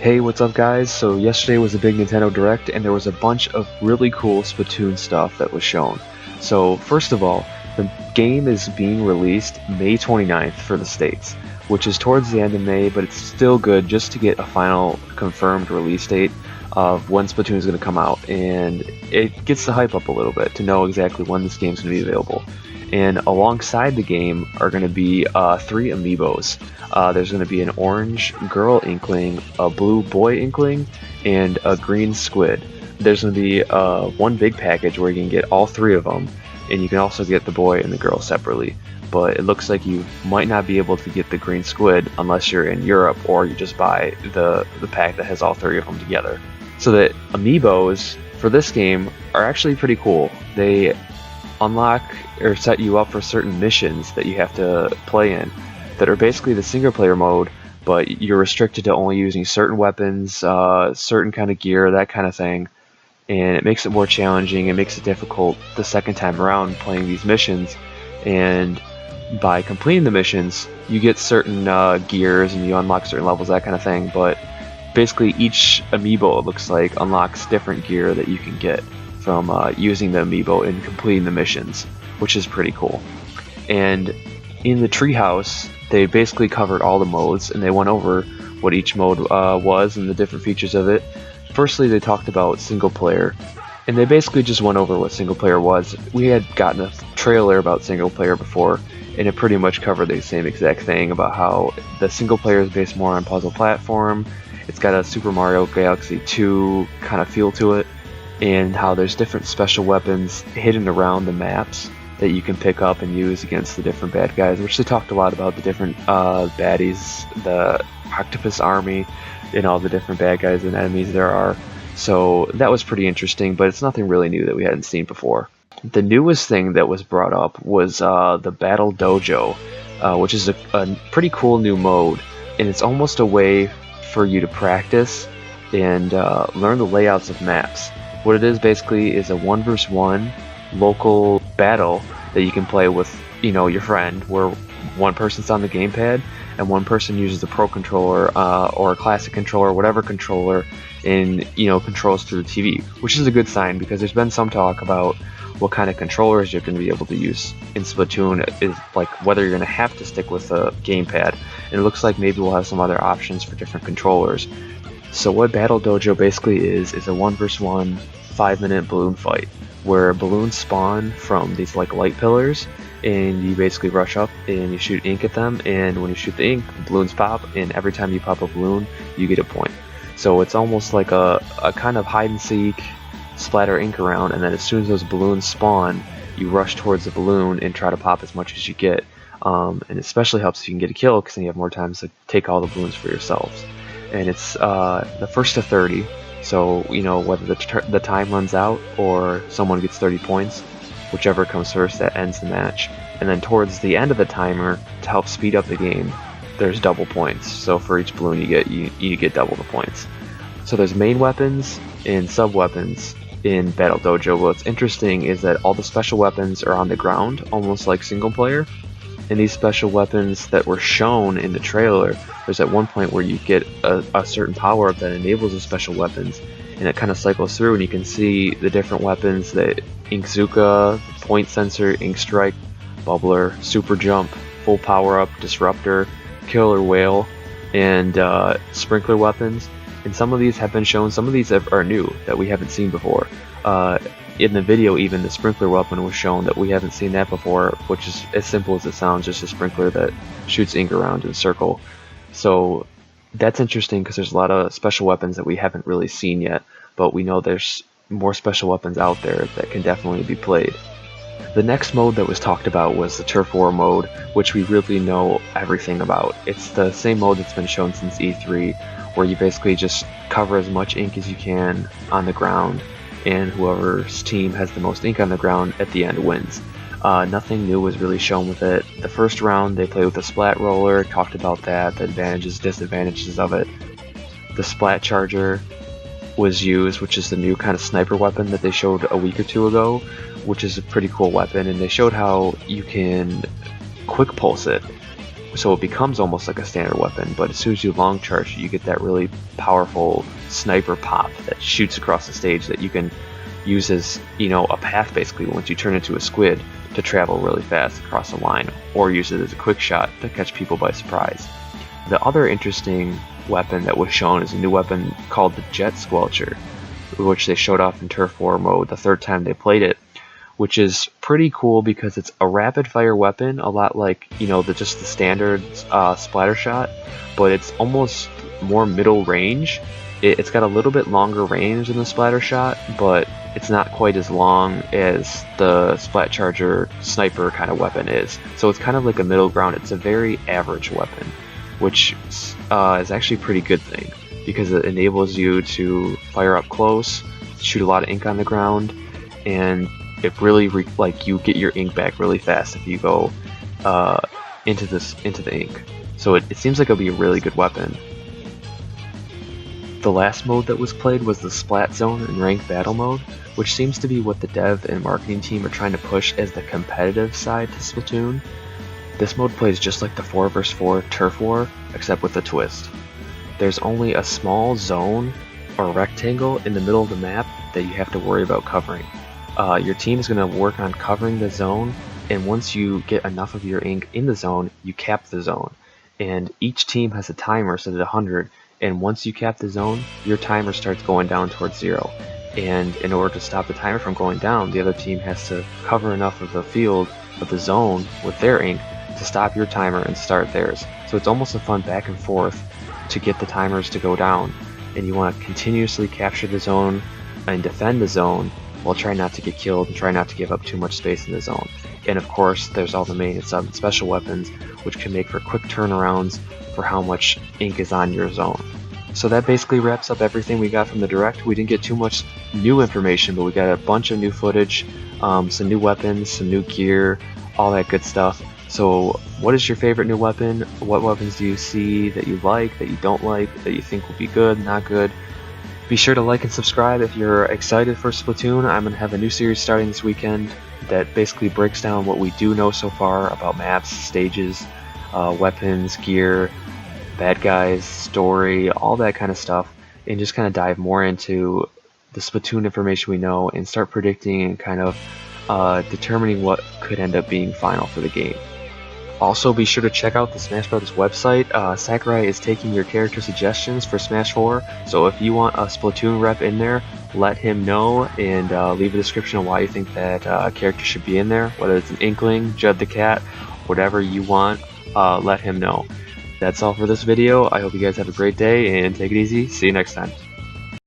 Hey, what's up guys? So yesterday was a big Nintendo Direct and there was a bunch of really cool Splatoon stuff that was shown. So first of all, the game is being released May 29th for the States, which is towards the end of May, but it's still good just to get a final confirmed release date of when Splatoon is going to come out, and it gets the hype up a little bit to know exactly when this game's going to be available. And alongside the game are going to be three amiibos. There's going to be an orange girl inkling, a blue boy inkling, and a green squid. There's going to be one big package where you can get all three of them, and you can also get the boy and the girl separately. But it looks like you might not be able to get the green squid unless you're in Europe or you just buy the pack that has all three of them together. So the amiibos for this game are actually pretty cool. They unlock or set you up for certain missions that you have to play in that are basically the single player mode, but you're restricted to only using certain weapons, certain kind of gear, that kind of thing, and it makes it more challenging. It makes it difficult the second time around playing these missions, and by completing the missions you get certain gears and you unlock certain levels, that kind of thing, but basically each amiibo, it looks like, unlocks different gear that you can get from using the amiibo and completing the missions, which is pretty cool. And in the treehouse, they basically covered all the modes and they went over what each mode was and the different features of it. Firstly, they talked about single player, and they basically just went over what single player was. We had gotten a trailer about single player before, and it pretty much covered the same exact thing about how the single player is based more on puzzle platform. It's got a Super Mario Galaxy 2 kind of feel to it, and how there's different special weapons hidden around the maps that you can pick up and use against the different bad guys, which they talked a lot about the different baddies, the octopus army, and all the different bad guys and enemies there are. So that was pretty interesting, but it's nothing really new that we hadn't seen before. The newest thing that was brought up was the Battle Dojo, which is a pretty cool new mode, and it's almost a way for you to practice and learn the layouts of maps. What it is basically is a 1v1 local battle that you can play with, your friend, where one person's on the gamepad and one person uses the Pro Controller or a classic controller, whatever controller, and controls through the TV, which is a good sign because there's been some talk about what kind of controllers you're going to be able to use in Splatoon, is like whether you're going to have to stick with a gamepad, and it looks like maybe we'll have some other options for different controllers. So what Battle Dojo basically is a 1v1 5-minute balloon fight where balloons spawn from these like light pillars, and you basically rush up and you shoot ink at them, and when you shoot the ink, the balloons pop, and every time you pop a balloon you get a point. So it's almost like a kind of hide and seek, splatter ink around, and then as soon as those balloons spawn you rush towards the balloon and try to pop as much as you get, and it especially helps if you can get a kill because then you have more times to take all the balloons for yourselves. And it's the first to 30, so whether the time runs out or someone gets 30 points, whichever comes first, that ends the match. And then towards the end of the timer, to help speed up the game, there's double points, so for each balloon you get double the points. So there's main weapons and sub weapons in Battle Dojo. What's interesting is that all the special weapons are on the ground, almost like single player. And these special weapons that were shown in the trailer, there's at one point where you get a certain power-up that enables the special weapons, and it kind of cycles through, and you can see the different weapons: the Inkzuka, Point Sensor, Ink Strike, Bubbler, Super Jump, Full Power-Up, Disruptor, Killer Whale, and Sprinkler weapons. And some of these have been shown, some of these are new that we haven't seen before. In the video, even the sprinkler weapon was shown that we haven't seen that before, which is as simple as it sounds, just a sprinkler that shoots ink around in a circle. So that's interesting because there's a lot of special weapons that we haven't really seen yet, but we know there's more special weapons out there that can definitely be played. The next mode that was talked about was the Turf War mode, which we really know everything about. It's the same mode that's been shown since E3, where you basically just cover as much ink as you can on the ground, and whoever's team has the most ink on the ground at the end wins. Nothing new was really shown with it. The first round they played with the Splat Roller, talked about that, the advantages, disadvantages of it. The Splat Charger was used, which is the new kind of sniper weapon that they showed a week or two ago, which is a pretty cool weapon, and they showed how you can quick pulse it so it becomes almost like a standard weapon, but as soon as you long charge, you get that really powerful sniper pop that shoots across the stage that you can use as, you know, a path basically once you turn into a squid to travel really fast across the line, or use it as a quick shot to catch people by surprise. The other interesting weapon that was shown is a new weapon called the Jet Squelcher, which they showed off in Turf War mode the third time they played it, which is pretty cool because it's a rapid fire weapon, a lot like, you know, just the standard splatter shot, but it's almost more middle range. It's got a little bit longer range than the splatter shot, but it's not quite as long as the splat charger sniper kind of weapon is. So it's kind of like a middle ground. It's a very average weapon, which is actually a pretty good thing because it enables you to fire up close, shoot a lot of ink on the ground, and it really like you get your ink back really fast if you go into the ink. So it seems like it'll be a really good weapon. The last mode that was played was the Splat Zone and Ranked Battle mode, which seems to be what the dev and marketing team are trying to push as the competitive side to Splatoon. This mode plays just like the 4 vs 4 Turf War, except with a twist. There's only a small zone or rectangle in the middle of the map that you have to worry about covering. Your team is going to work on covering the zone, and once you get enough of your ink in the zone, you cap the zone. And each team has a timer set at 100, and once you cap the zone, your timer starts going down towards 0. And in order to stop the timer from going down, the other team has to cover enough of the field of the zone with their ink to stop your timer and start theirs. So it's almost a fun back and forth to get the timers to go down, and you want to continuously capture the zone and defend the zone while trying not to get killed and try not to give up too much space in the zone. And of course, there's all the main and sub special weapons, which can make for quick turnarounds for how much ink is on your zone. So that basically wraps up everything we got from the Direct. We didn't get too much new information, but we got a bunch of new footage, some new weapons, some new gear, all that good stuff. So what is your favorite new weapon? What weapons do you see that you like, that you don't like, that you think will be good, not good? Be sure to like and subscribe if you're excited for Splatoon. I'm going to have a new series starting this weekend that basically breaks down what we do know so far about maps, stages, weapons, gear, bad guys, story, all that kind of stuff, and just kind of dive more into the Splatoon information we know and start predicting and kind of determining what could end up being final for the game. Also, be sure to check out the Smash Brothers website. Sakurai is taking your character suggestions for Smash 4, so if you want a Splatoon rep in there, let him know and leave a description of why you think that character should be in there, whether it's an Inkling, Judd the Cat, whatever you want, let him know. That's all for this video. I hope you guys have a great day and take it easy. See you next time.